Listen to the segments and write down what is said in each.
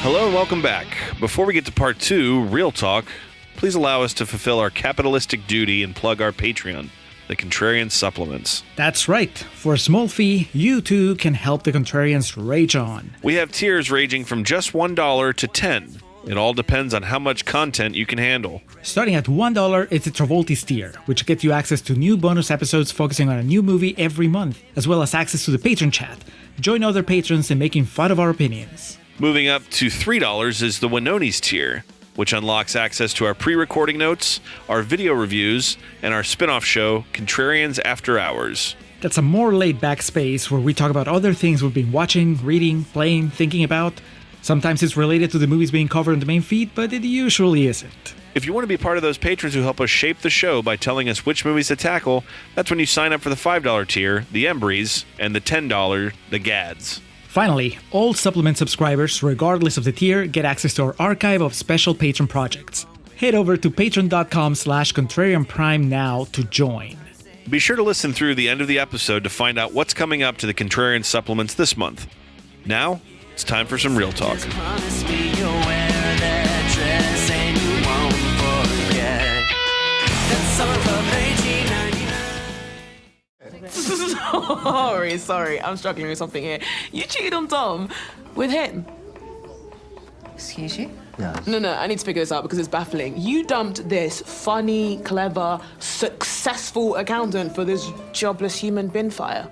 Hello and welcome back. Before we get to part 2, Real Talk, please allow us to fulfill our capitalistic duty and plug our Patreon, the Contrarian Supplements. That's right. For a small fee, you too can help the Contrarians rage on. We have tiers ranging from just $1 to $10. It all depends on how much content you can handle. Starting at $1, it's the Travolti's tier, which gets you access to new bonus episodes focusing on a new movie every month, as well as access to the patron chat. Join other patrons in making fun of our opinions. Moving up to $3 is the Winoni's tier, which unlocks access to our pre-recording notes, our video reviews, and our spin-off show, Contrarians After Hours. That's a more laid-back space where we talk about other things we've been watching, reading, playing, thinking about. Sometimes it's related to the movies being covered in the main feed, but it usually isn't. If you want to be part of those patrons who help us shape the show by telling us which movies to tackle, that's when you sign up for the $5 tier, the Embries, and the $10, the Gads. Finally, all supplement subscribers, regardless of the tier, get access to our archive of special patron projects. Head over to patreon.com/contrarianprime now to join. Be sure to listen through the end of the episode to find out what's coming up to the Contrarian Supplements this month. Now, it's time for some Real Talk. Sorry, I'm struggling with something here. You cheated on Tom with him. Excuse you? No, I need to figure this out because it's baffling. You dumped this funny, clever, successful accountant for this jobless human bin fire.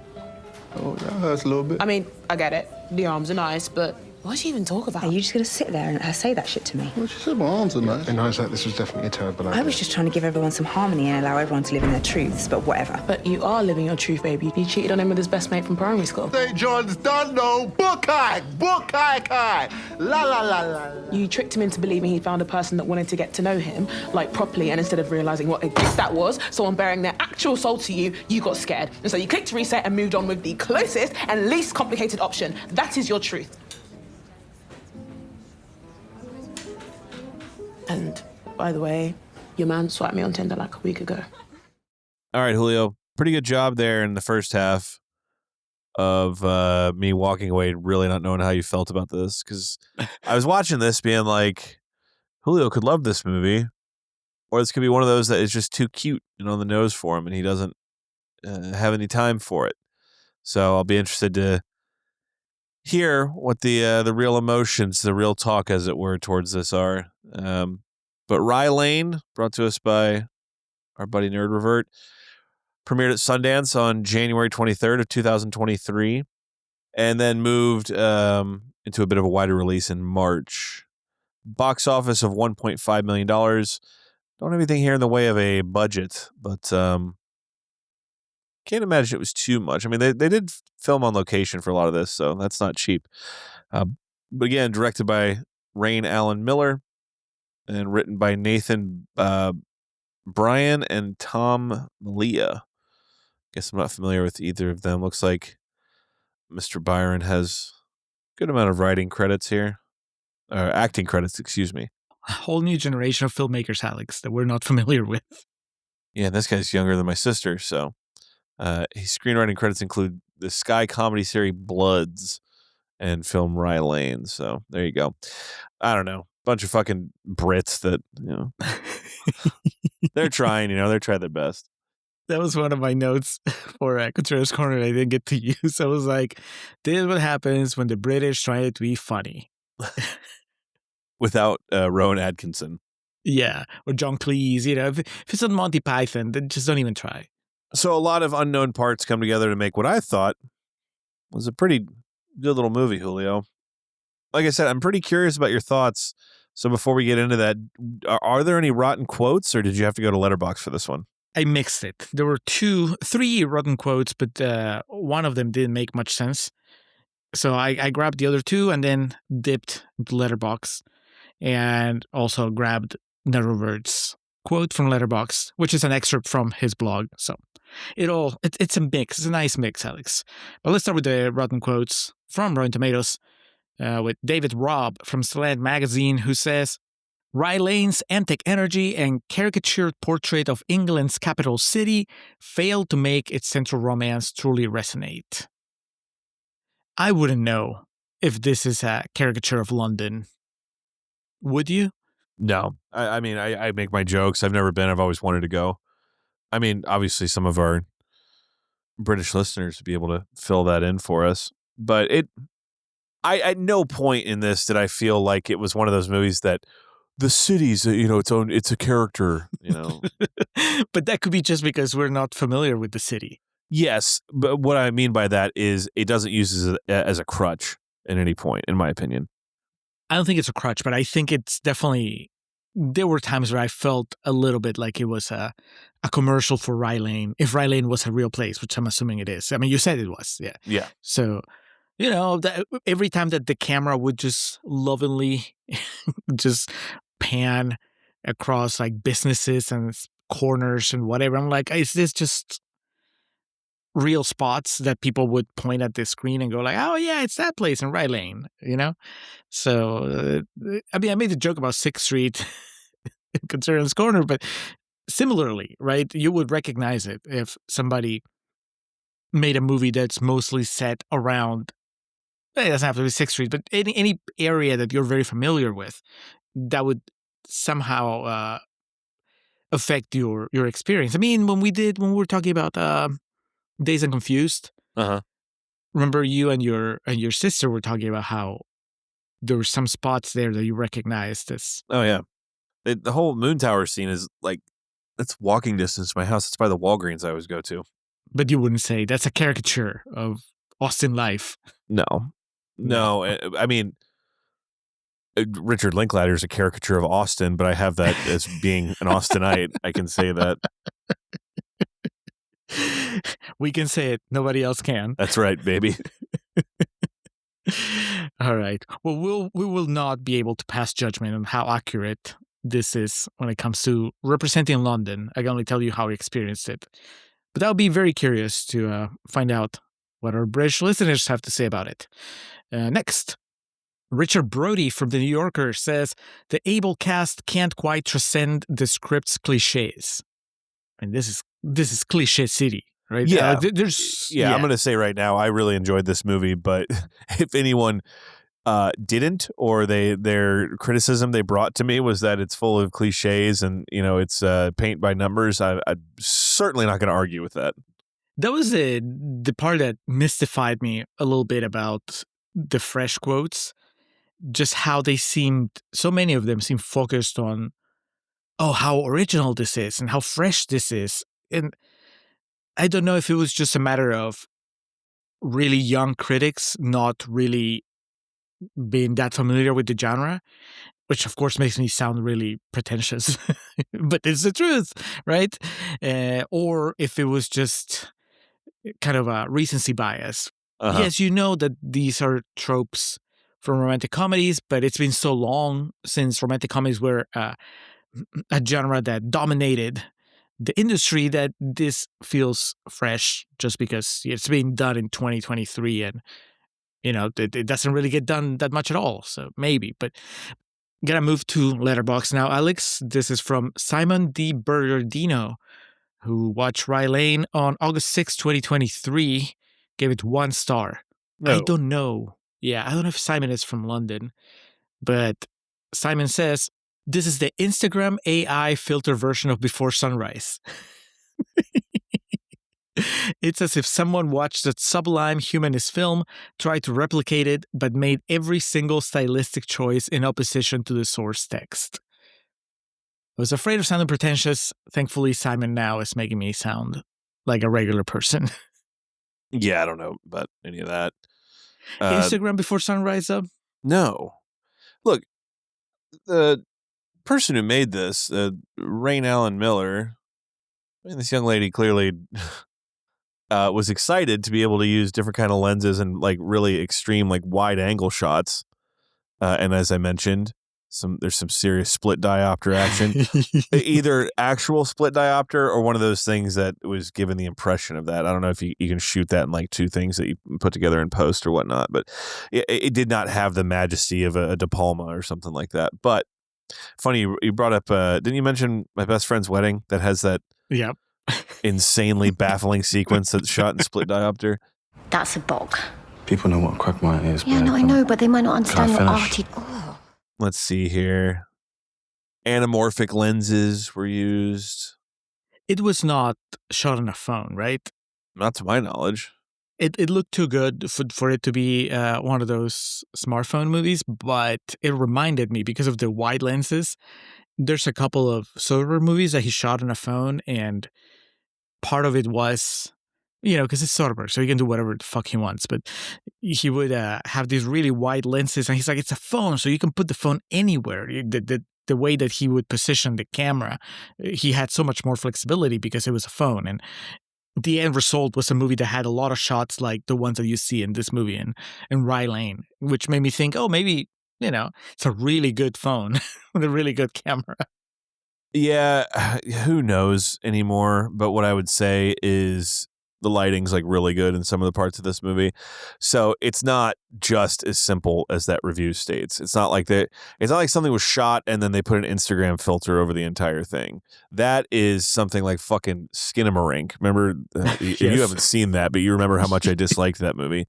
Oh, that hurts a little bit. I mean, I get it. The arms are nice, but why'd she even talk about Are it? you just going to sit there and let her say that shit to me? Well, she said my arms are nice. In hindsight, this was definitely a terrible idea. I was just trying to give everyone some harmony and allow everyone to live in their truths, but whatever. But you are living your truth, baby. You cheated on him with his best mate from primary school. St. John's done, no. Buckeye, Buckeye, la la la la. You tricked him into believing he found a person that wanted to get to know him, like, properly, and instead of realizing what a gift that was, someone bearing their actual soul to you, you got scared. And so you clicked reset and moved on with the closest and least complicated option. That is your truth. And, by the way, your man swiped me on Tinder like a week ago. All right, Julio, pretty good job there in the first half of me walking away really not knowing how you felt about this, because I was watching this being like, Julio could love this movie, or this could be one of those that is just too cute and on the nose for him, and he doesn't have any time for it. So I'll be interested to hear what the real emotions, the real talk, as it were, towards this are. But Rye Lane, brought to us by our buddy Nerd Revert, premiered at Sundance on January 23rd of 2023, and then moved into a bit of a wider release in March. Box office of $1.5 million. Don't have anything here in the way of a budget, but can't imagine it was too much. I mean, they did film on location for a lot of this, so that's not cheap. But again, directed by Rain Allen Miller and written by Nathan Bryan and Tom Malia. Guess I'm not familiar with either of them. Looks like Mr. Byron has a good amount of writing credits here. Or acting credits, excuse me. A whole new generation of filmmakers, Alex, that we're not familiar with. Yeah, this guy's younger than my sister, so his screenwriting credits include the Sky comedy series Bloods and film Rye Lane. So there you go. I don't know. Bunch of fucking Brits that, they're trying, they're trying their best. That was one of my notes for Contrarian's Corner I didn't get to use. I was like, this is what happens when the British try to be funny. Without Rowan Atkinson. Yeah, or John Cleese, if it's on Monty Python, then just don't even try. So a lot of unknown parts come together to make what I thought was a pretty good little movie, Julio. Like I said, I'm pretty curious about your thoughts. So before we get into that, are there any rotten quotes, or did you have to go to Letterboxd for this one? I mixed it. There were three rotten quotes, but one of them didn't make much sense. So I grabbed the other two and then dipped into Letterboxd and also grabbed Nerovert's quote from Letterboxd, which is an excerpt from his blog. So it's a mix. It's a nice mix, Alex. But let's start with the rotten quotes from Rotten Tomatoes with David Robb from Slant Magazine, who says, Rye Lane's antic energy and caricatured portrait of England's capital city failed to make its central romance truly resonate. I wouldn't know if this is a caricature of London Would you? No. I mean, I make my jokes. I've never been. I've always wanted to go. I mean, obviously some of our British listeners would be able to fill that in for us. But I at no point in this did I feel like it was one of those movies that the city's, it's a character, But that could be just because we're not familiar with the city. Yes, but what I mean by that is it doesn't use it as a crutch at any point, in my opinion. I don't think it's a crutch, but I think it's definitely. There were times where I felt a little bit like it was a commercial for Rye Lane, if Rye Lane was a real place, which I'm assuming it is. I mean, you said it was, yeah. Yeah. So, every time that the camera would just lovingly just pan across like businesses and corners and whatever, I'm like, is this just real spots that people would point at the screen and go like, oh yeah, it's that place in Rye Lane, So, I mean, I made a joke about 6th Street considering this corner, but similarly, right, you would recognize it if somebody made a movie that's mostly set around, it doesn't have to be 6th Street, but any area that you're very familiar with, that would somehow affect your experience. I mean, when we were talking about Dazed and Confused, remember you and your sister were talking about how there were some spots there that you recognized as. Oh yeah, the whole Moon Tower scene is like, it's walking distance to my house. It's by the Walgreens I always go to. But you wouldn't say that's a caricature of Austin life. No. I mean, Richard Linklater is a caricature of Austin, but I have that as being an Austinite. I can say that. We can say it. Nobody else can. That's right, baby. All right. Well, we will not be able to pass judgment on how accurate this is when it comes to representing London. I can only tell you how I experienced it. But I'll be very curious to find out what our British listeners have to say about it. Next, Richard Brody from The New Yorker says, the able cast can't quite transcend the script's cliches. And this is cliche city, right? Yeah. I'm going to say right now, I really enjoyed this movie, but if anyone didn't, or their criticism they brought to me was that it's full of cliches and, it's paint by numbers, I'm certainly not going to argue with that. That was the part that mystified me a little bit about the fresh quotes, just how they seemed, so many of them seemed focused on, oh, how original this is and how fresh this is. And I don't know if it was just a matter of really young critics not really being that familiar with the genre, which of course makes me sound really pretentious, but it's the truth, right? Or if it was just kind of a recency bias. Yes, you know that these are tropes from romantic comedies, but it's been so long since romantic comedies were a genre that dominated the industry that this feels fresh just because it's being done in 2023 and, it doesn't really get done that much at all. So maybe, but gotta move to Letterboxd now, Alex. This is from Simon D. Bernardino, who watched Rye Lane on August 6, 2023, gave it 1 star. No. I don't know. Yeah, I don't know if Simon is from London, but Simon says, this is the Instagram AI filter version of Before Sunrise. It's as if someone watched that sublime humanist film, tried to replicate it, but made every single stylistic choice in opposition to the source text. I was afraid of sounding pretentious. Thankfully, Simon now is making me sound like a regular person. Yeah, I don't know about any of that. Instagram Before Sunrise up? No. Look, the person who made this, Rain Allen Miller, this young lady clearly was excited to be able to use different kind of lenses and like really extreme, like wide angle shots. And as I mentioned, there's some serious split diopter action, either actual split diopter or one of those things that was given the impression of that. I don't know if you can shoot that in like 2 things that you put together in post or whatnot, but it did not have the majesty of a De Palma or something like that. But funny, you brought up, didn't you mention My Best Friend's Wedding that has that insanely baffling sequence that's shot in split diopter? That's a bog. People know what a quagmire is. Yeah, no, I know, but they might not understand what finish? arty. Oh. Let's see here. Anamorphic lenses were used. It was not shot on a phone, right? Not to my knowledge. It looked too good for it to be one of those smartphone movies, but it reminded me because of the wide lenses. There's a couple of Soderbergh movies that he shot on a phone, and part of it was, because it's Soderbergh, so he can do whatever the fuck he wants. But he would have these really wide lenses, and he's like, it's a phone, so you can put the phone anywhere. The way that he would position the camera, he had so much more flexibility because it was a phone. And the end result was a movie that had a lot of shots like the ones that you see in this movie in Rye Lane, which made me think, oh, maybe, it's a really good phone with a really good camera. Yeah, who knows anymore? But what I would say is the lighting's like really good in some of the parts of this movie. So it's not just as simple as that review states. It's not like something was shot and then they put an Instagram filter over the entire thing. That is something like fucking Skinamarink. Remember, Yes. you haven't seen that, but you remember how much I disliked that movie,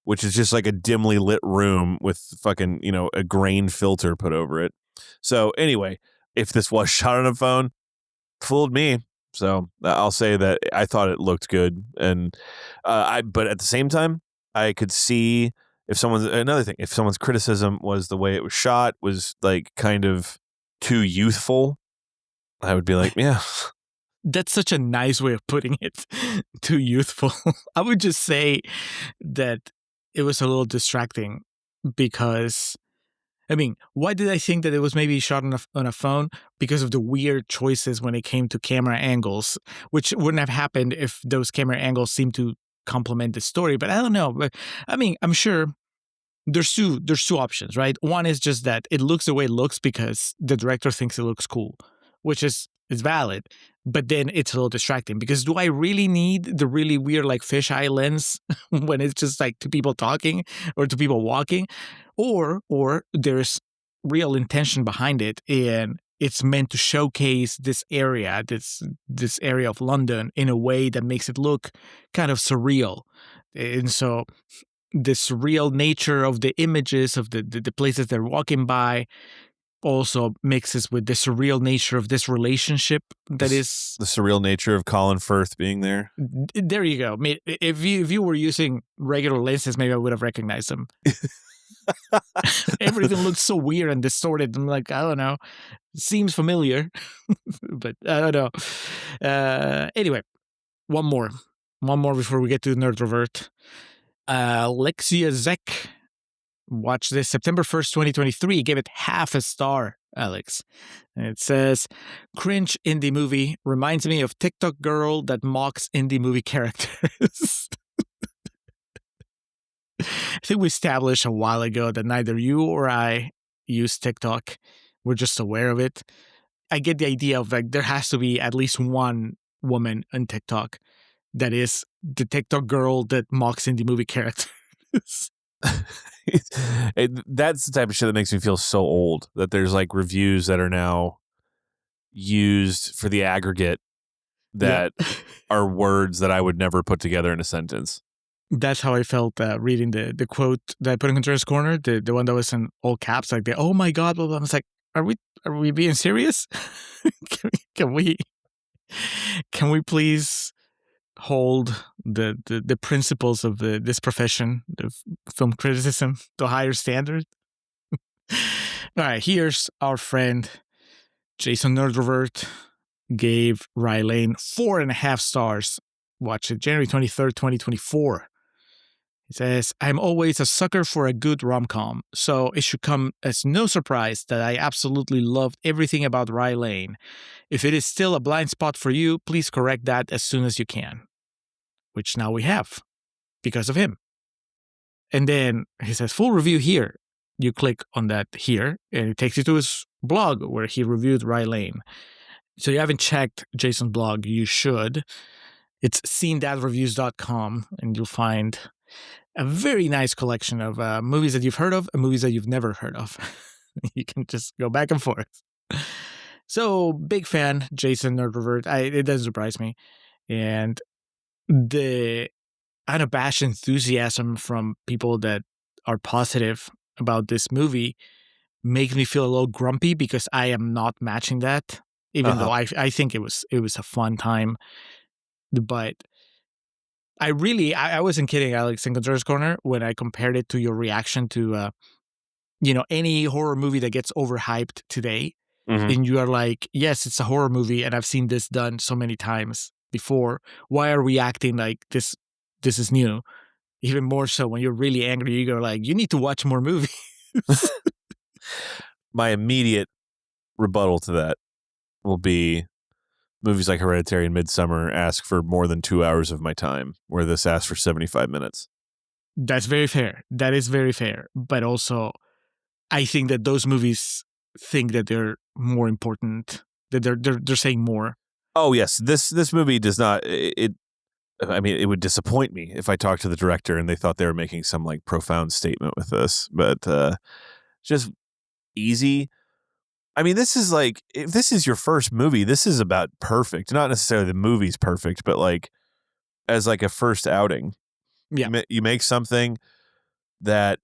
which is just like a dimly lit room with fucking, a grain filter put over it. So anyway, if this was shot on a phone, fooled me. So I'll say that I thought it looked good, and but at the same time, I could see if someone's criticism was the way it was shot was like kind of too youthful, I would be like, yeah. That's such a nice way of putting it. Too youthful. I would just say that it was a little distracting because, why did I think that it was maybe shot on a phone? Because of the weird choices when it came to camera angles, which wouldn't have happened if those camera angles seemed to complement the story. But I don't know. But I'm sure there's two options, right? One is just that it looks the way it looks because the director thinks it looks cool, which is valid. But then it's a little distracting because do I really need the really weird like fisheye lens when it's just like two people talking or two people walking? Or there's real intention behind it and it's meant to showcase this area of London in a way that makes it look kind of surreal. And so the surreal nature of the images of the places they're walking by also mixes with the surreal nature of this relationship that is the surreal nature of Colin Firth being there. There you go. If you were using regular lenses, maybe I would have recognized them. Everything looks so weird and distorted. I'm like, I don't know. Seems familiar, but I don't know. Anyway, one more before we get to Nerd Revert. Alexia Zek watched this September 1st, 2023. Gave it half a star, Alex. And it says, cringe indie movie reminds me of TikTok girl that mocks indie movie characters. I think we established a while ago that neither you or I use TikTok. We're just aware of it. I get the idea of like there has to be at least one woman on TikTok that is the TikTok girl that mocks indie movie characters. That's the type of shit that makes me feel so old, that there's like reviews that are now used for the aggregate that are words that I would never put together in a sentence. That's how I felt reading the quote that I put in Contrarian's Corner, the one that was in all caps, like oh my god, blah, blah. I was like, are we being serious? Can we please hold the principles of this profession of film criticism to a higher standard? All right, here's our friend Jason Nerdrovert gave Rye Lane 4.5 stars. Watch it January 23rd, 2024. He says, I'm always a sucker for a good rom-com, so it should come as no surprise that I absolutely loved everything about Rye Lane. If it is still a blind spot for you, please correct that as soon as you can. Which now we have, because of him. And then he says, full review here. You click on that here, and it takes you to his blog where he reviewed Rye Lane. So you haven't checked Jason's blog, you should. It's seenthatreviews.com, and you'll find a very nice collection of movies that you've heard of and movies that you've never heard of. You can just go back and forth. So, big fan, Jason Nerdrovert. It doesn't surprise me. And the unabashed enthusiasm from people that are positive about this movie makes me feel a little grumpy because I am not matching that, even though I think it was a fun time. But I wasn't kidding, Alex, in Controllers Corner when I compared it to your reaction to any horror movie that gets overhyped today. And you are like, yes, it's a horror movie, and I've seen this done so many times before. Why are we acting like this is new? Even more so when you're really angry, you go like, you need to watch more movies. My immediate rebuttal to that will be movies like Hereditary and Midsommar ask for more than 2 hours of my time, where this asks for 75 minutes. That's very fair. That is very fair. But also, I think that those movies think that they're more important, that they're saying more. Oh yes, this movie does not. I mean, it would disappoint me if I talked to the director and they thought they were making some like profound statement with this, but just easy. I mean, this is like, if this is your first movie, this is about perfect. Not necessarily the movie's perfect, but like as like a first outing. Yeah. You make something that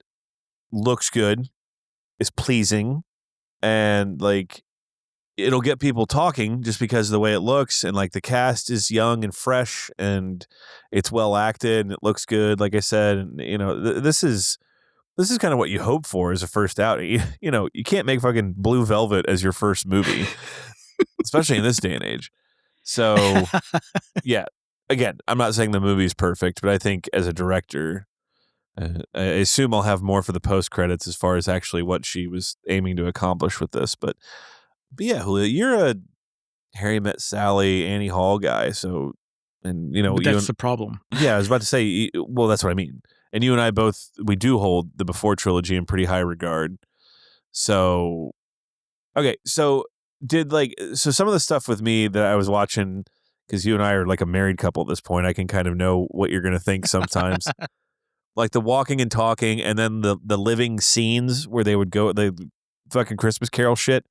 looks good, is pleasing, and like it'll get people talking just because of the way it looks, and like the cast is young and fresh and it's well acted and it looks good, like I said. And this is kind of what you hope for as a first outing. You can't make fucking Blue Velvet as your first movie, especially in this day and age. So yeah, again, I'm not saying the movie's perfect, but I think as a director, I assume I'll have more for the post credits as far as actually what she was aiming to accomplish with this. But yeah, Julio, you're a Harry Met Sally, Annie Hall guy. So, and But that's the problem. yeah, I was about to say, well, that's what I mean. And you and I both, we do hold the Before trilogy in pretty high regard. So, okay. So some of the stuff with me that I was watching, because you and I are like a married couple at this point, I can kind of know what you're going to think sometimes. Like the walking and talking, and then the living scenes where they would go, the fucking Christmas Carol shit.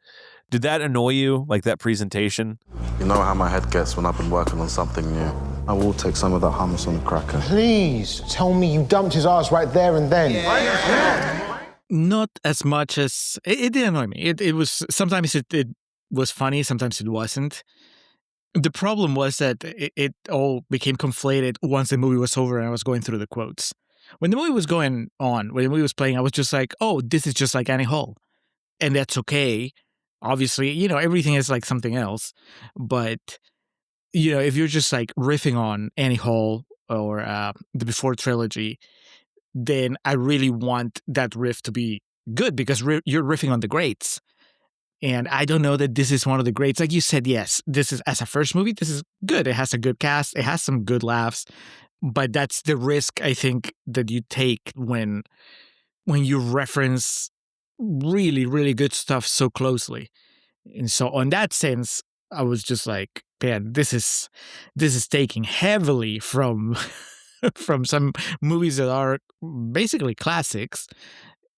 Did that annoy you, like that presentation? You know how my head gets when I've been working on something new. I will take some of that hummus on the cracker. Please tell me you dumped his ass right there and then. Not as much as it did annoy me. It was sometimes it was funny, sometimes it wasn't. The problem was that it all became conflated once the movie was over and I was going through the quotes. When the movie was going on, when the movie was playing, I was just like, oh, this is just like Annie Hall. And that's okay. Obviously, everything is like something else. But, if you're just like riffing on Annie Hall or the Before trilogy, then I really want that riff to be good because you're riffing on the greats. And I don't know that this is one of the greats. Like you said, yes, this is, as a first movie, this is good. It has a good cast. It has some good laughs. But that's the risk, I think, that you take when you reference really, really good stuff so closely. And so on that sense, I was just like, man, this is taking heavily from from some movies that are basically classics.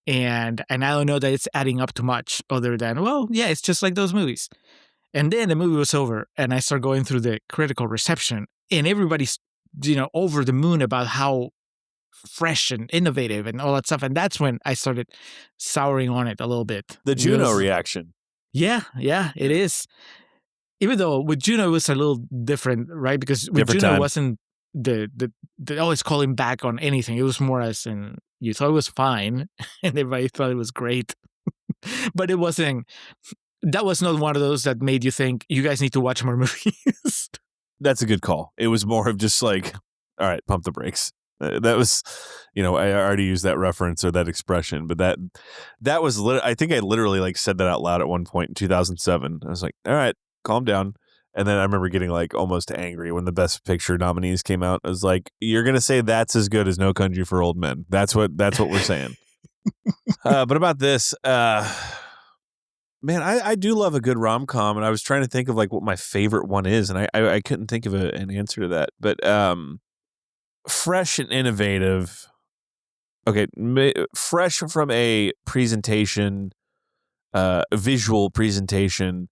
And I don't know that it's adding up to much other than, well, yeah, it's just like those movies. And then the movie was over and I started going through the critical reception and everybody's, over the moon about how fresh and innovative and all that stuff. And that's when I started souring on it a little bit. The Juno reaction. Yeah, it is. Even though with Juno it was a little different, right? Because with Different Juno time. it wasn't the always calling back on anything. It was more as in you thought it was fine and everybody thought it was great. But it wasn't. That was not one of those that made you think you guys need to watch more movies. That's a good call. It was more of just like, all right, pump the brakes. That was, I already used that reference or that expression, but that was, I think I literally like said that out loud at one point in 2007. I was like, all right, calm down. And then I remember getting like almost angry when the Best Picture nominees came out. I was like, you're going to say that's as good as No Country for Old Men. That's what we're saying. But about this, man, I do love a good rom-com, and I was trying to think of like what my favorite one is, and I couldn't think of an answer to that. But fresh and innovative. Okay, fresh from a presentation, visual presentation,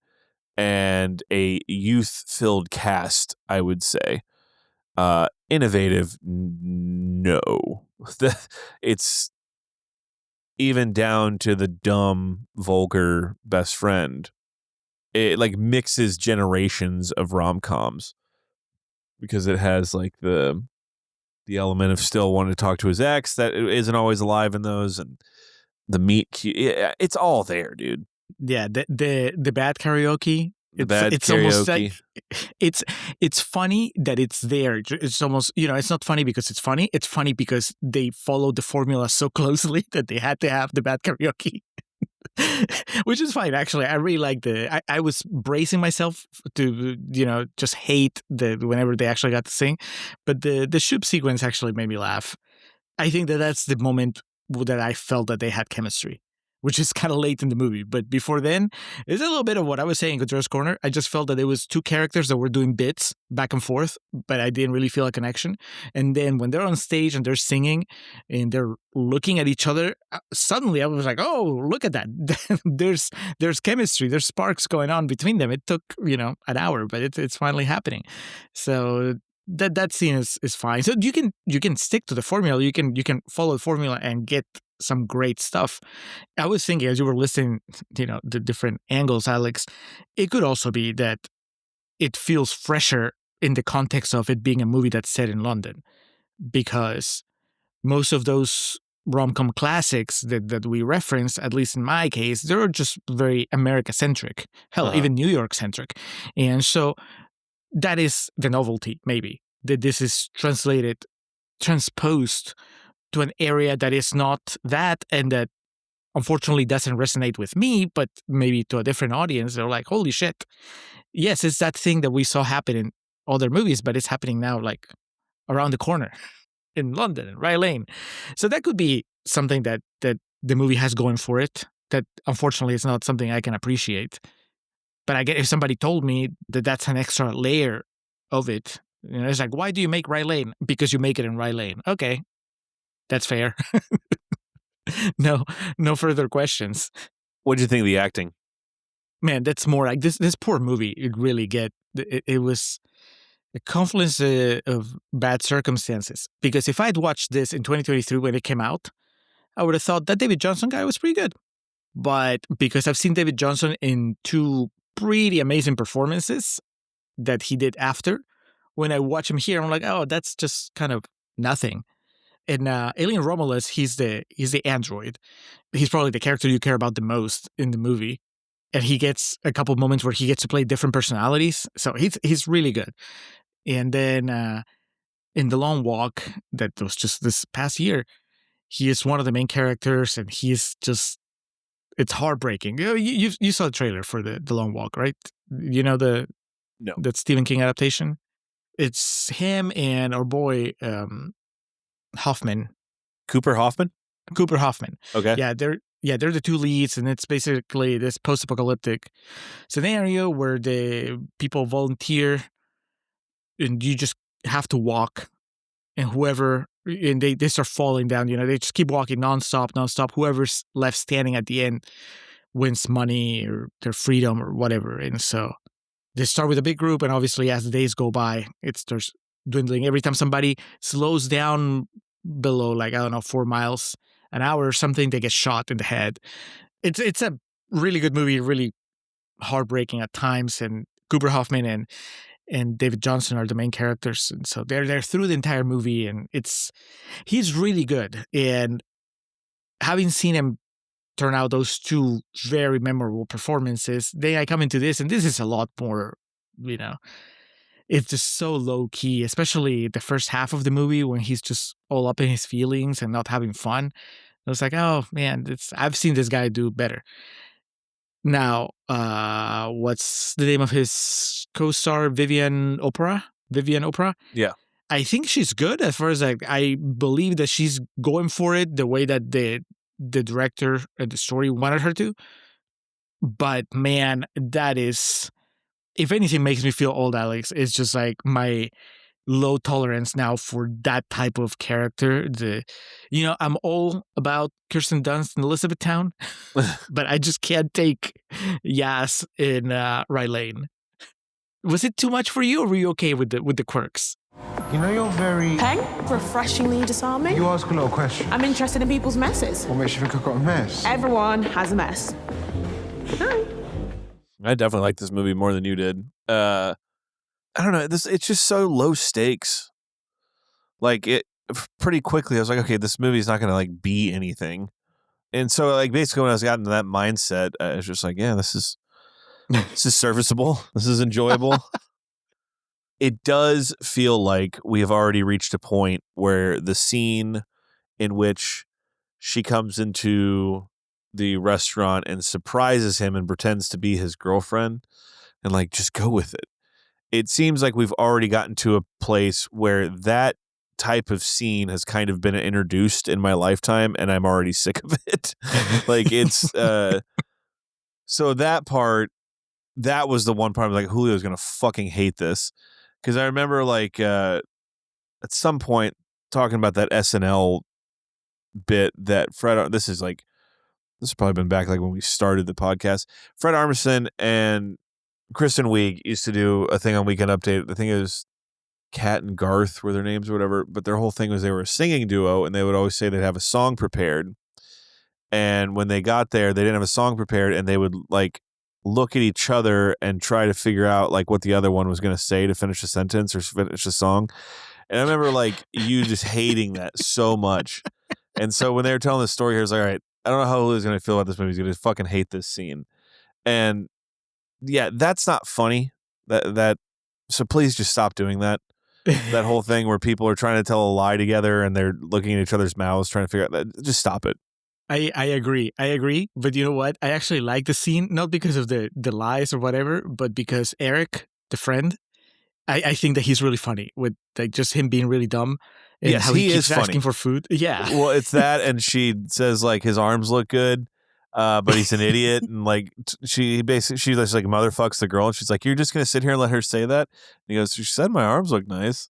and a youth-filled cast, I would say. Innovative, no. It's even down to the dumb, vulgar best friend. It like mixes generations of rom-coms because it has like the element of still wanting to talk to his ex that isn't always alive in those, and the meet cute. It's all there, dude. Yeah, the bad karaoke. The bad it's almost karaoke. like it's funny that it's there. It's almost, it's not funny because it's funny. It's funny because they followed the formula so closely that they had to have the bad karaoke. Which is fine, actually. I really like I was bracing myself to, just hate whenever they actually got to sing. But the shoop sequence actually made me laugh. I think that's the moment that I felt that they had chemistry, which is kind of late in the movie. But before then, it's a little bit of what I was saying in Gutierrez Corner. I just felt that there was two characters that were doing bits back and forth, but I didn't really feel a connection. And then when they're on stage and they're singing and they're looking at each other, suddenly I was like, oh, look at that. there's chemistry. There's sparks going on between them. It took, an hour, but it's finally happening. So that scene is fine. So you can stick to the formula. You can follow the formula and get some great stuff. I was thinking as you were listening, the different angles, Alex, it could also be that it feels fresher in the context of it being a movie that's set in London, because most of those rom-com classics that we reference, at least in my case, they're just very America-centric. Hell, even New York-centric. And so that is the novelty, maybe, that this is transposed to an area that is not that, and that unfortunately doesn't resonate with me, but maybe to a different audience. They're like, holy shit. Yes, it's that thing that we saw happen in other movies, but it's happening now, like around the corner in London, in Rye Lane. So that could be something that the movie has going for it, that unfortunately is not something I can appreciate. But I get, if somebody told me that that's an extra layer of it, it's like, why do you make Rye Lane? Because you make it in Rye Lane. Okay, that's fair. No further questions. What did you think of the acting? Man, that's more like this poor movie. It was a confluence of bad circumstances. Because if I'd watched this in 2023 when it came out, I would have thought that David Johnson guy was pretty good. But because I've seen David Johnson in two pretty amazing performances that he did after, when I watch him here, I'm like, oh, that's just kind of nothing. And Alien Romulus, he's the android. He's probably the character you care about the most in the movie. And he gets a couple moments where he gets to play different personalities. So he's really good. And then in The Long Walk, that was just this past year, he is one of the main characters, and he's just, it's heartbreaking. You saw the trailer for the Long Walk, right? No. That Stephen King adaptation? It's him and our boy Hoffman. Cooper Hoffman? Cooper Hoffman. Okay. Yeah, they're the two leads, and it's basically this post-apocalyptic scenario where the people volunteer and you just have to walk, and they start falling down, they just keep walking nonstop. Whoever's left standing at the end wins money or their freedom or whatever. And so they start with a big group, and obviously as the days go by, it starts dwindling. Every time somebody slows down below, 4 miles an hour or something, they get shot in the head. It's a really good movie, really heartbreaking at times, and Cooper Hoffman and David Johnson are the main characters, and so they're through the entire movie, and he's really good. And having seen him turn out those two very memorable performances, then I come into this, and this is a lot more, it's just so low key, especially the first half of the movie when he's just all up in his feelings and not having fun. I was like, oh man, I've seen this guy do better. Now, what's the name of his co-star? Vivian Oprah? Yeah. I think she's good, as far as I believe that she's going for it the way that the director and the story wanted her to. But man, that is, if anything makes me feel old, Alex, it's just like my low tolerance now for that type of character. I'm all about Kirsten Dunst in Elizabethtown, but I just can't take Yas in Rye Lane. Was it too much for you, or were you okay with the quirks? You know you're very... Peng? Refreshingly disarming. You ask a lot of questions. I'm interested in people's messes. What makes you think I've got a mess? Everyone has a mess. Hi. I definitely like this movie more than you did. I don't know. It's just so low stakes. Like it pretty quickly. I was like, okay, this movie's not going to like be anything. And so like basically when I was gotten to that mindset, I was just like, yeah, this is serviceable. This is enjoyable. It does feel like we have already reached a point where the scene in which she comes into the restaurant and surprises him and pretends to be his girlfriend and like just go with it. It seems like we've already gotten to a place where that type of scene has kind of been introduced in my lifetime and I'm already sick of it. Like it's so that part, that was the one part I was like, Julio's gonna fucking hate this. Because I remember like at some point talking about that SNL bit that this has probably been back like when we started the podcast. Fred Armisen and Kristen Wiig used to do a thing on Weekend Update. I think it was Kat and Garth were their names or whatever, but their whole thing was they were a singing duo and they would always say they'd have a song prepared. And when they got there, they didn't have a song prepared and they would like look at each other and try to figure out like what the other one was going to say to finish a sentence or finish a song. And I remember like you just hating that so much. And so when they were telling the story here, I was like, all right, I don't know how Julio's going to feel about this movie. He's going to fucking hate this scene. And yeah, that's not funny. So please just stop doing that. That whole thing where people are trying to tell a lie together and they're looking at each other's mouths trying to figure out that. Just stop it. I agree. But you know what? I actually like the scene, not because of the lies or whatever, but because Eric, the friend, I think that he's really funny with like just him being really dumb and yes, how he keeps is funny. asking for food. Yeah. Well, it's that, and she says like his arms look good, but he's an idiot, and like she just like motherfucks the girl, and she's like, "You're just gonna sit here and let her say that?" And he goes, "She said my arms look nice."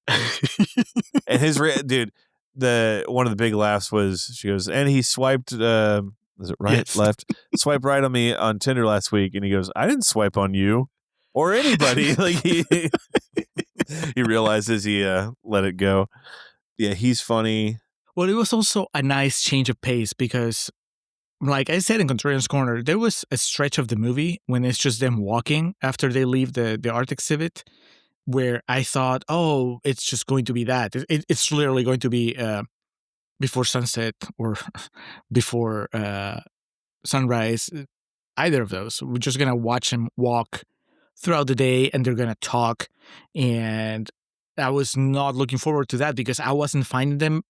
And his dude, one of the big laughs was she goes, "And he swiped, is it right, yes. left? Swiped right on me on Tinder last week," and he goes, "I didn't swipe on you or anybody." Like he realizes he let it go. Yeah, he's funny. Well, it was also a nice change of pace because, like I said in Contrarian's Corner, there was a stretch of the movie when it's just them walking after they leave the art exhibit where I thought, oh, it's just going to be that. It's literally going to be before sunset or before sunrise, either of those. We're just going to watch them walk throughout the day and they're going to talk. And I was not looking forward to that because I wasn't finding them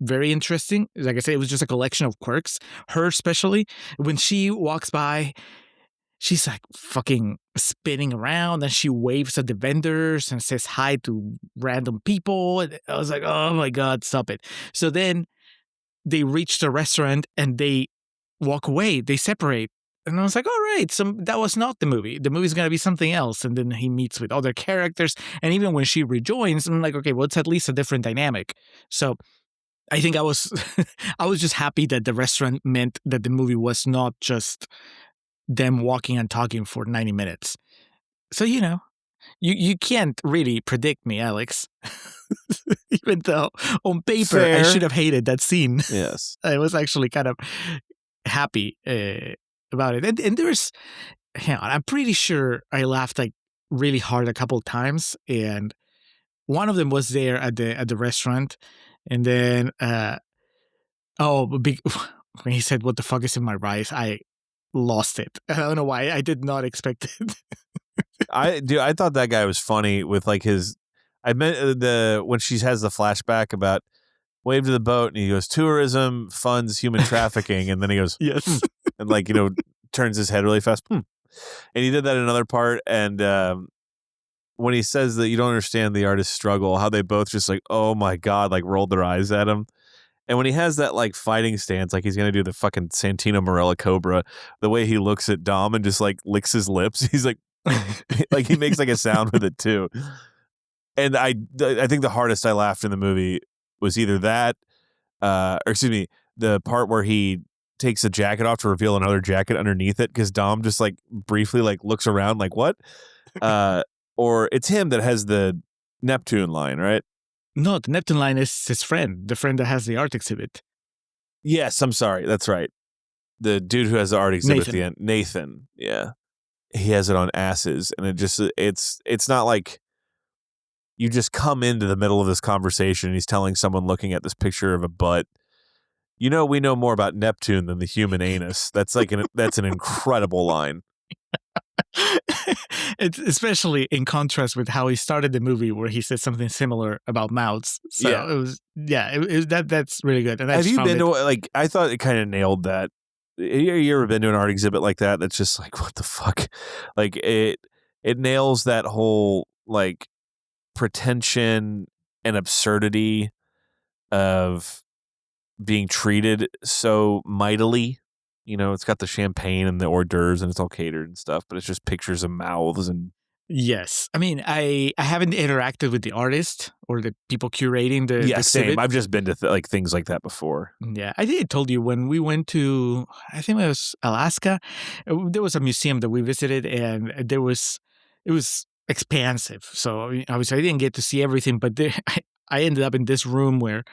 very interesting. Like I said, it was just a collection of quirks. Her especially, when she walks by, she's like fucking spinning around and she waves at the vendors and says hi to random people. And I was like, oh my God, stop it. So then they reach the restaurant and they walk away. They separate. And I was like, all right, so that was not the movie. The movie's going to be something else. And then he meets with other characters. And even when she rejoins, I'm like, okay, well, it's at least a different dynamic. So I think I was I was just happy that the restaurant meant that the movie was not just them walking and talking for 90 minutes. So, you can't really predict me, Alex. Even though on paper Fair. I should have hated that scene. Yes. I was actually kind of happy about it. And there's, hang on, I'm pretty sure I laughed like really hard a couple of times. And one of them was there at the restaurant. And then, when he said, "What the fuck is in my rice?" I lost it. I don't know why. I did not expect it. I thought that guy was funny with like his. I meant when she has the flashback about wave to the boat and he goes, tourism funds human trafficking, and then he goes, yes, and like turns his head really fast, and he did that in another part, and when he says that you don't understand the artist's struggle, how they both just like, oh my God, like rolled their eyes at him. And when he has that like fighting stance, like he's going to do the fucking Santino Marella Cobra, the way he looks at Dom and just like licks his lips, he's like, like he makes like a sound with it too. And I think the hardest I laughed in the movie was either that, or excuse me, the part where he takes the jacket off to reveal another jacket underneath it because Dom just like briefly like looks around like what? Or it's him that has the Neptune line, right? No, the Neptune line is his friend, the friend that has the art exhibit. Yes, I'm sorry. That's right. The dude who has the art exhibit at Nathan. the end, Nathan. Yeah, he has it on asses, and it's not like you just come into the middle of this conversation and he's telling someone looking at this picture of a butt. We know more about Neptune than the human anus. That's that's an incredible line. It's especially in contrast with how he started the movie, where he said something similar about mouths. So Yeah. that's really good. And I Have just you found been it- to I thought it kind of nailed that. You ever been to an art exhibit like that? That's just like, what the fuck? Like it nails that whole like pretension and absurdity of being treated so mightily. It's got the champagne and the hors d'oeuvres and it's all catered and stuff, but it's just pictures of mouths and Yes, I mean, I haven't interacted with the artist or the people curating the yeah, exhibit. same. I've just been to like things like that before. Yeah, I think I told you when we went to, I think it was Alaska, there was a museum that we visited, and it was expansive. So obviously I didn't get to see everything, but I ended up in this room where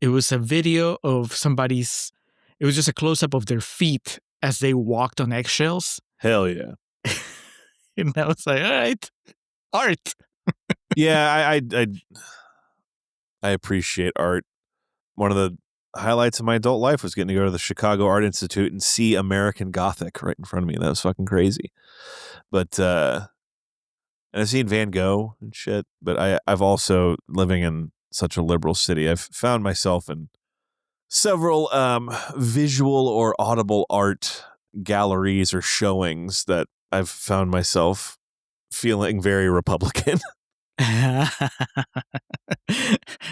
it was a video of somebody's. It was just a close up of their feet as they walked on eggshells, Hell yeah. and I was like, all right, art. Yeah, I appreciate art. One of the highlights of my adult life was getting to go to the Chicago Art Institute and see American Gothic right in front of me. That was fucking crazy. But and I've seen Van Gogh and shit, but I've also, living in such a liberal city, I've found myself in several visual or audible art galleries or showings that I've found myself feeling very Republican.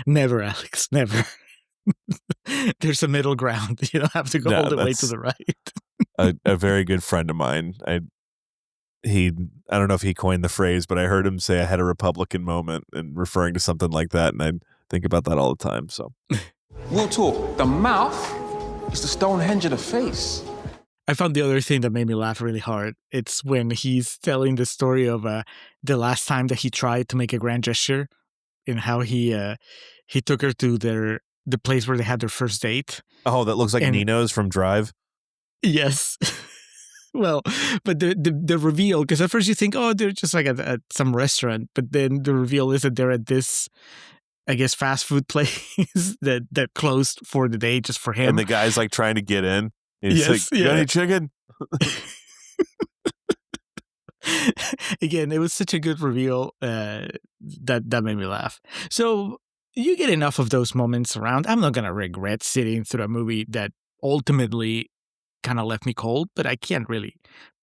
Never, Alex, never. There's a middle ground. You don't have to go No, all the way to that's- the right. A very good friend of mine. I don't know if he coined the phrase, but I heard him say I had a Republican moment and referring to something like that, and I think about that all the time. So Real talk, the mouth is the Stonehenge of the face. I found the other thing that made me laugh really hard. It's when he's telling the story of the last time that he tried to make a grand gesture, and how he took her to the place where they had their first date. oh, that looks like And- Nino's from Drive. Yes. Well, but the reveal, because at first you think, oh, they're just like at some restaurant, but then the reveal is that they're at this, I guess, fast food place that closed for the day just for him. And the guy's like trying to get in. He's Yes, like, "You got yeah. any chicken?" Again, it was such a good reveal that made me laugh. So you get enough of those moments around. I'm not gonna regret sitting through a movie that ultimately kind of left me cold, but I can't really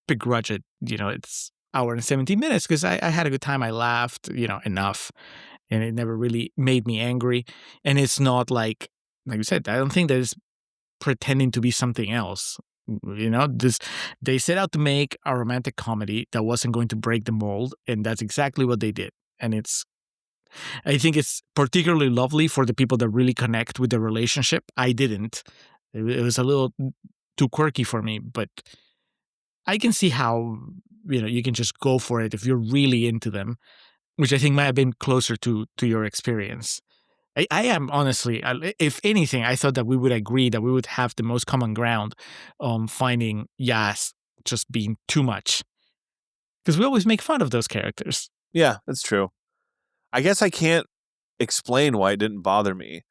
begrudge it. It's hour and 17 minutes because I had a good time. I laughed, enough, and it never really made me angry. And it's not like you said, I don't think that it's pretending to be something else. They set out to make a romantic comedy that wasn't going to break the mold, and that's exactly what they did. And I think it's particularly lovely for the people that really connect with the relationship. I didn't. It was a little too quirky for me, but I can see how you can just go for it if you're really into them, which I think might have been closer to your experience. I am honestly, if anything, I thought that we would agree that we would have the most common ground on finding Yas just being too much, because we always make fun of those characters. Yeah, that's true. I guess I can't explain why it didn't bother me.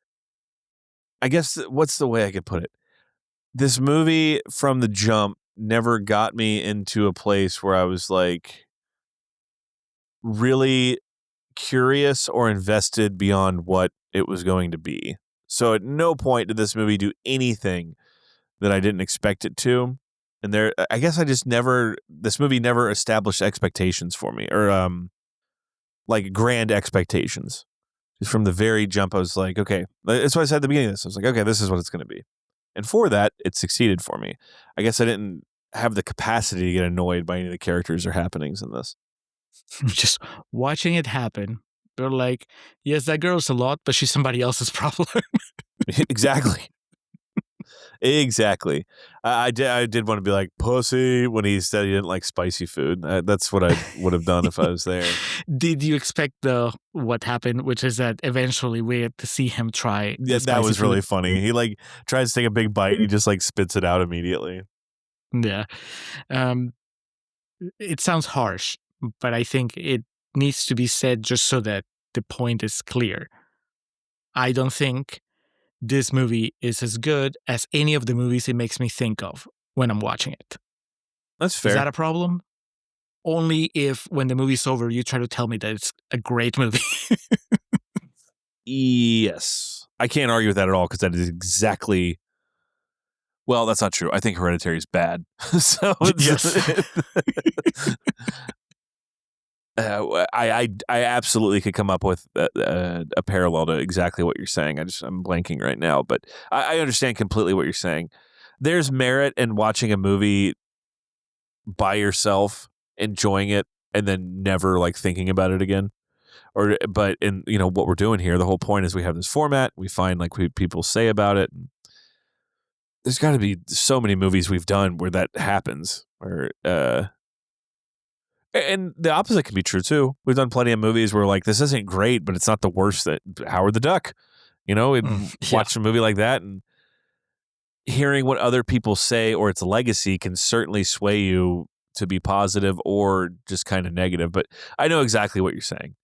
I guess what's the way I could put it? This movie from the jump never got me into a place where I was like really curious or invested beyond what it was going to be. So at no point did this movie do anything that I didn't expect it to. And I guess this movie never established expectations for me, or like grand expectations. Just from the very jump, I was like, okay, that's what I said at the beginning of this. I was like, okay, this is what it's going to be. And for that, it succeeded for me. I guess I didn't have the capacity to get annoyed by any of the characters or happenings in this. Just watching it happen, they're like, yes, that girl's a lot, but she's somebody else's problem. Exactly. Exactly. I did want to be like pussy when he said he didn't like spicy food. That's what I would have done if I was there. Did you expect what happened, which is that eventually we had to see him try the Yeah, that was spicy really food? funny. He like tries to take a big bite, he just like spits it out immediately. Yeah. It sounds harsh, but I think it needs to be said just so that the point is clear. I don't think this movie is as good as any of the movies it makes me think of when I'm watching it. That's fair. Is that a problem? Only if when the movie's over, you try to tell me that it's a great movie. Yes. I can't argue with that at all because that is exactly. Well, that's not true. I think Hereditary is bad. So Yes. I absolutely could come up with a parallel to exactly what you're saying. I'm blanking right now, but I understand completely what you're saying. There's merit in watching a movie by yourself, enjoying it, and then never like thinking about it again. But in what we're doing here, the whole point is we have this format. We find like people say about it. There's got to be so many movies we've done where that happens. And the opposite can be true too. We've done plenty of movies where like this isn't great, but it's not the worst that Howard the Duck. Watch a movie like that and hearing what other people say or its legacy can certainly sway you to be positive or just kind of negative. But I know exactly what you're saying.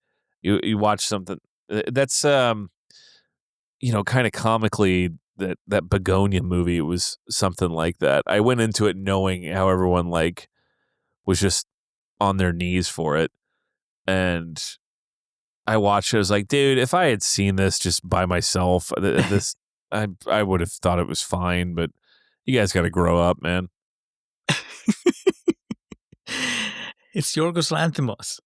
You watch something that's kind of comically that Begonia movie was something like that. I went into it knowing how everyone like was just on their knees for it, and I watched it. I was like, dude, if I had seen this just by myself, I would have thought it was fine. But you guys got to grow up, man. It's Yorgos Lanthimos.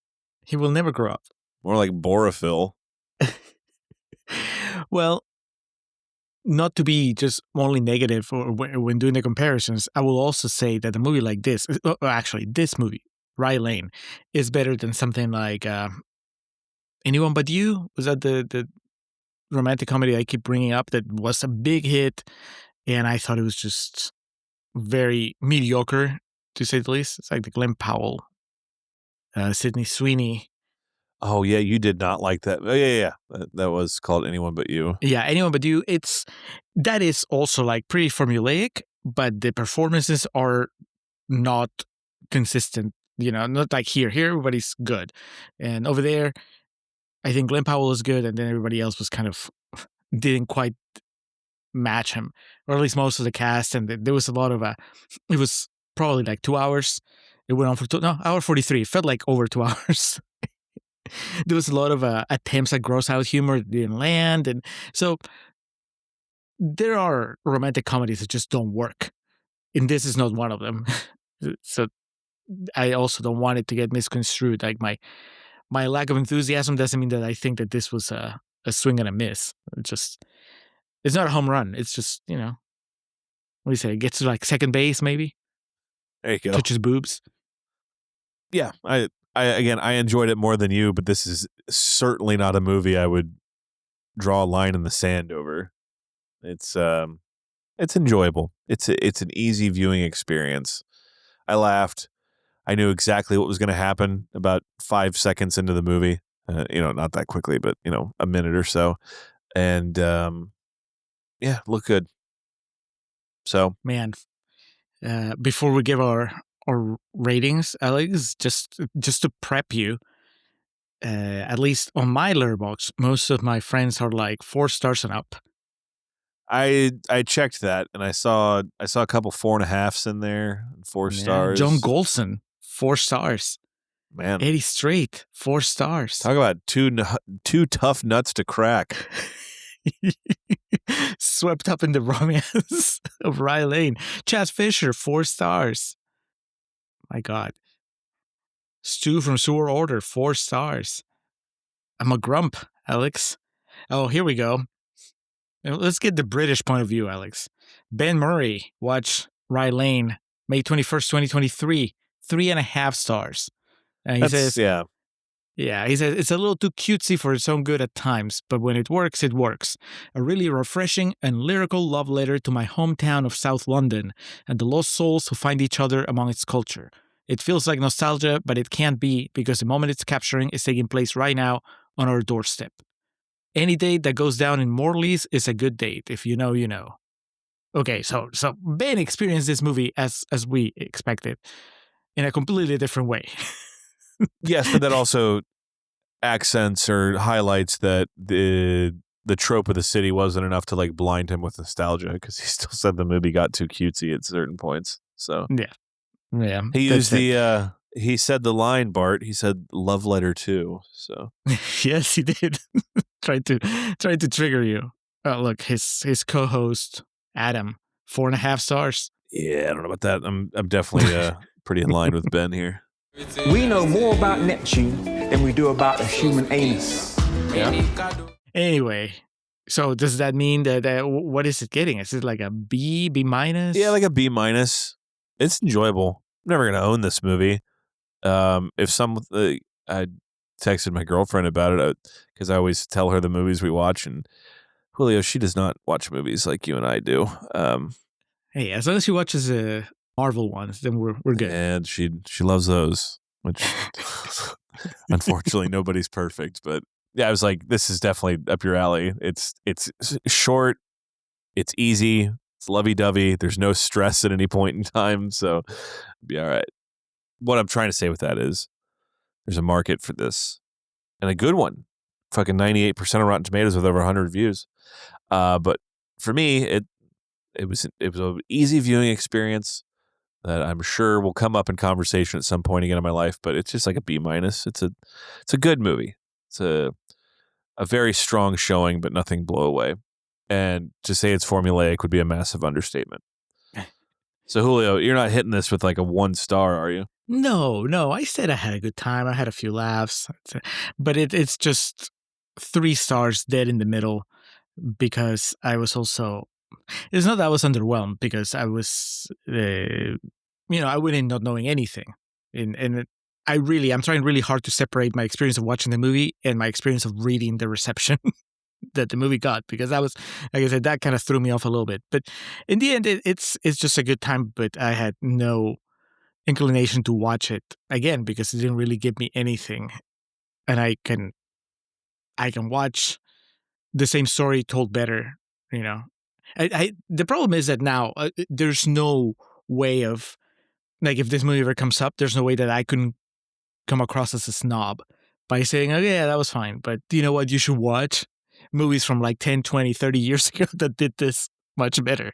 He will never grow up. More like Borophil. Well, not to be just only negative or when doing the comparisons, I will also say that a movie like this, actually, this movie, Rye Lane, is better than something like Anyone But You. Was that the romantic comedy I keep bringing up that was a big hit, and I thought it was just very mediocre, to say the least. It's like the Glenn Powell, Sydney Sweeney. Oh yeah, you did not like that. Oh, yeah. That was called Anyone But You. Yeah, Anyone But You. That is also like pretty formulaic, but the performances are not consistent. Not like here. Here, everybody's good, and over there, I think Glenn Powell is good, and then everybody else was kind of didn't quite match him, or at least most of the cast. And there was a lot of it was probably like 2 hours. It went on for hour 43. It felt like over 2 hours. There was a lot of attempts at gross out humor that didn't land, and so there are romantic comedies that just don't work, and this is not one of them. So I also don't want it to get misconstrued. Like my lack of enthusiasm doesn't mean that I think that this was a swing and a miss. It's not a home run. It's just what do you say? It gets to like second base maybe. There you go. Touches boobs. Yeah, I enjoyed it more than you, but this is certainly not a movie I would draw a line in the sand over. It's enjoyable. It's an easy viewing experience. I laughed. I knew exactly what was going to happen about 5 seconds into the movie. Not that quickly, but a minute or so, and look good. So, Man, before we give our ratings, Alex, just to prep you, at least on my Letterboxd, most of my friends are like 4 stars and up. I checked that and I saw a couple 4.5s in there, 4 stars. John Golson, 4 stars. Man, Eddie Strait, 4 stars. Talk about two tough nuts to crack. Swept up in the romance of Rye Lane. Chaz Fisher, 4 stars. My God. Stu from Sewer Order, 4 stars. I'm a grump, Alex. Oh, here we go. Let's get the British point of view, Alex. Ben Murray, watch Rye Lane, May 21st, 2023. 3.5 stars. And he says, Yeah, he says it's a little too cutesy for its own good at times, but when it works, it works. A really refreshing and lyrical love letter to my hometown of South London and the lost souls who find each other among its culture. It feels like nostalgia, but it can't be because the moment it's capturing is taking place right now on our doorstep. Any date that goes down in Morley's is a good date. If you know, you know. Okay, so Ben experienced this movie as we expected in a completely different way. Yes, but that also accents or highlights that the trope of the city wasn't enough to like blind him with nostalgia, because he still said the movie got too cutesy at certain points. So Yeah. he used he said the line, Bart. He said love letter too. So yes, he did. tried to trigger you. Look, his co-host Adam, 4.5 stars. yeah, I don't know about that. I'm definitely pretty in line with Ben here. We know more about Neptune than we do about a human anus. Yeah. Anyway, so does that mean that what is it getting? Is it like a B minus? Yeah, like a B minus. It's enjoyable. I'm never gonna own this movie. If I texted my girlfriend about it because I always tell her the movies we watch, and Julio, she does not watch movies like you and I do. Hey, as long as she watches Marvel ones, then we're good. And she loves those, which unfortunately nobody's perfect. But yeah, I was like, this is definitely up your alley. It's short, it's easy, it's lovey-dovey. There's no stress at any point in time, so it'll be all right. What I'm trying to say with that is there's a market for this, and a good one. Fucking 98% of Rotten Tomatoes with over 100 reviews. But for me, it was an easy viewing experience that I'm sure will come up in conversation at some point again in my life, but it's just like a B minus. It's a good movie. It's a very strong showing, but nothing blow away. And to say it's formulaic would be a massive understatement. So Julio, you're not hitting this with like a 1 star, are you? No. I said I had a good time. I had a few laughs, but it's just 3 stars dead in the middle because I was also. It's not that I was underwhelmed because I was, I went in not knowing anything, and I'm trying really hard to separate my experience of watching the movie and my experience of reading the reception that the movie got, because that was, like I said, that kind of threw me off a little bit. But in the end, it's just a good time. But I had no inclination to watch it again because it didn't really give me anything, and I can watch the same story told better, the problem is that now there's no way of, like, if this movie ever comes up, there's no way that I can come across as a snob by saying, oh yeah, that was fine, but you know what, you should watch movies from like 10, 20, 30 years ago that did this much better.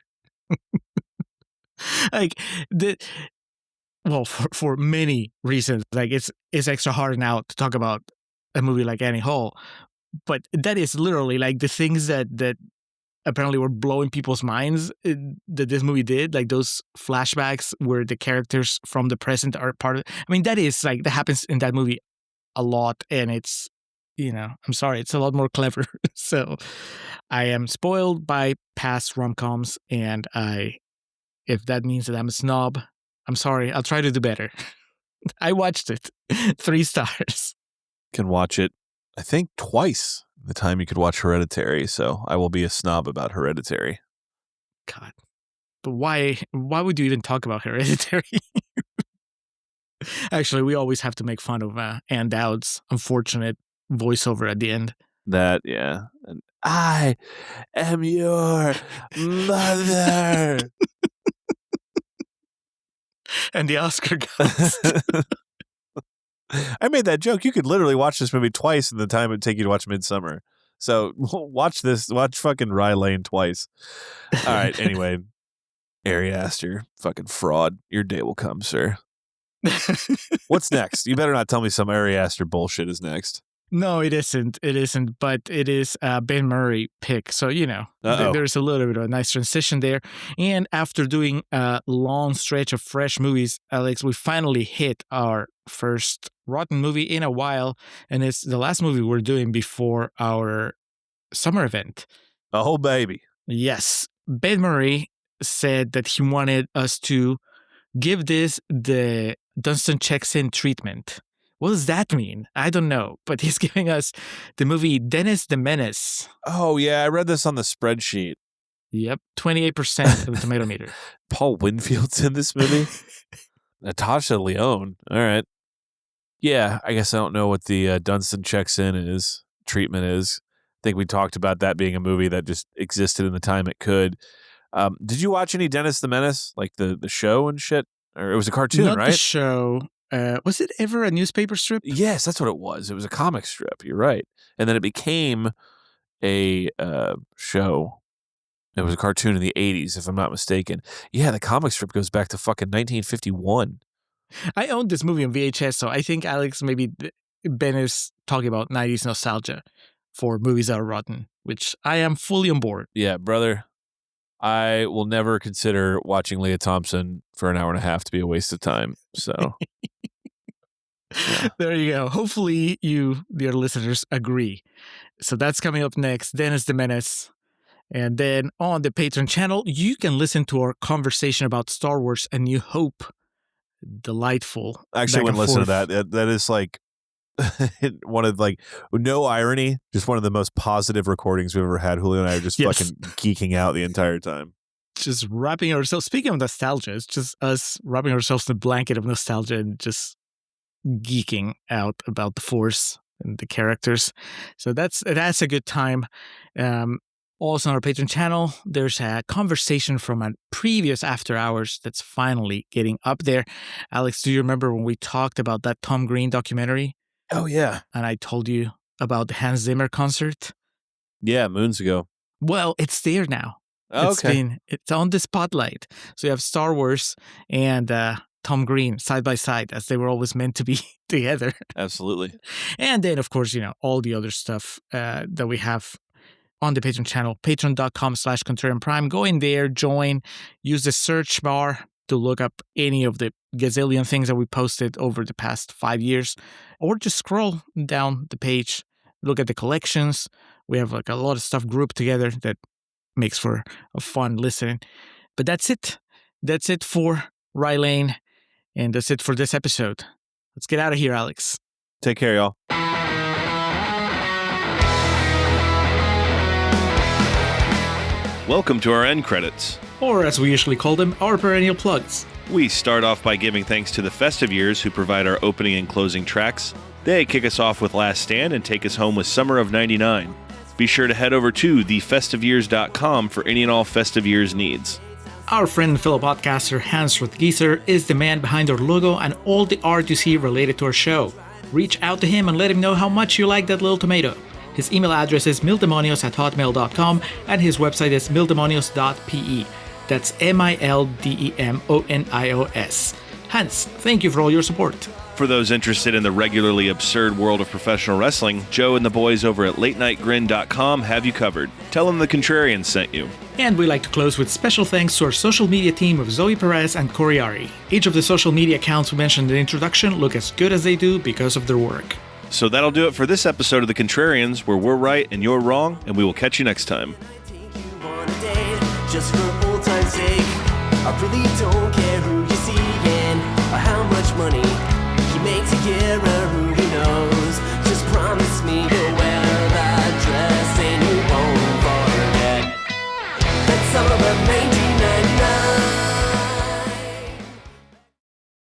Like, for many reasons, like it's extra hard now to talk about a movie like Annie Hall, but that is literally like the things that apparently were blowing people's minds that this movie did, like those flashbacks where the characters from the present are part of it. I mean, that happens in that movie a lot, and it's, I'm sorry, it's a lot more clever. So I am spoiled by past rom-coms, and if that means that I'm a snob, I'm sorry, I'll try to do better. I watched it. 3 stars. Can watch it, I think, twice the time you could watch Hereditary, so I will be a snob about Hereditary. God. But why would you even talk about Hereditary? Actually, we always have to make fun of Ann Dowd's unfortunate voiceover at the end. That, yeah. And I am your mother. And the Oscar goes. I made that joke. You could literally watch this movie twice in the time it would take you to watch Midsummer. So watch fucking Rye Lane twice. All right. Anyway, Ari Aster, fucking fraud. Your day will come, sir. What's next? You better not tell me some Ari Aster bullshit is next. No, it isn't. It isn't. But it is a Ben Murray pick. So, there's a little bit of a nice transition there. And after doing a long stretch of fresh movies, Alex, we finally hit our first rotten movie in a while. And it's the last movie we're doing before our summer event. Oh, baby. Yes. Ben Murray said that he wanted us to give this the Dunstan Checks In treatment, What does that mean? I don't know. But he's giving us the movie Dennis the Menace. Oh, yeah. I read this on the spreadsheet. Yep. 28% of the tomato meter. Paul Winfield's in this movie? Natasha Lyonne. All right. Yeah, I guess I don't know what the Dunstan checks in treatment is. I think we talked about that being a movie that just existed in the time it could. Did you watch any Dennis the Menace? Like the show and shit? Or it was a cartoon, Not right? the show. Was it ever a newspaper strip? Yes, that's what it was. It was a comic strip. You're right. And then it became a show. It was a cartoon in the 80s, if I'm not mistaken. Yeah, the comic strip goes back to fucking 1951. I owned this movie on VHS, so I think Alex, maybe Ben is talking about 90s nostalgia for movies that are rotten, which I am fully on board. Yeah, brother. I will never consider watching Leah Thompson for an hour and a half to be a waste of time. So, yeah. There you go. Hopefully you, dear listeners, agree. So that's coming up next, Dennis the Menace. And then on the Patreon channel, you can listen to our conversation about Star Wars A New Hope. Delightful. Actually, I wouldn't listen to that. That is like one of no irony, just one of the most positive recordings we've ever had. Julio and I are just fucking geeking out the entire time. Just wrapping ourselves, speaking of nostalgia, it's just us wrapping ourselves in a blanket of nostalgia and just geeking out about the Force and the characters. So that's a good time. Also on our Patreon channel, there's a conversation from a previous After Hours that's finally getting up there. Alex, do you remember when we talked about that Tom Green documentary? Oh, yeah. And I told you about the Hans Zimmer concert? Yeah, moons ago. Well, it's there now. Oh, okay. It's on the spotlight. So you have Star Wars and Tom Green side by side, as they were always meant to be together. Absolutely. And then, of course, all the other stuff that we have on the Patreon channel, patreon.com/contrarianprime. Go in there, join, use the search bar to look up any of the gazillion things that we posted over the past 5 years, or just scroll down the page, look at the collections. We have a lot of stuff grouped together that makes for a fun listening. But that's it. That's it for Rye Lane, and that's it for this episode. Let's get out of here, Alex. Take care, y'all. Welcome to our end credits. Or as we usually call them, our perennial plugs. We start off by giving thanks to the Festive Years who provide our opening and closing tracks. They kick us off with Last Stand and take us home with Summer of 99. Be sure to head over to thefestiveyears.com for any and all Festive Years needs. Our friend and fellow podcaster Hans Rothgieser is the man behind our logo and all the art you see related to our show. Reach out to him and let him know how much you like that little tomato. His email address is mildemonios@hotmail.com and his website is mildemonios.pe. That's MILDEMONIOS. Hans, thank you for all your support. For those interested in the regularly absurd world of professional wrestling, Joe and the boys over at latenightgrin.com have you covered. Tell them the Contrarians sent you. And we like to close with special thanks to our social media team of Zoe Perez and Coriari. Each of the social media accounts we mentioned in the introduction look as good as they do because of their work. So that'll do it for this episode of The Contrarians, where we're right and you're wrong, and we will catch you next time. Just for old time's sake, I really don't care who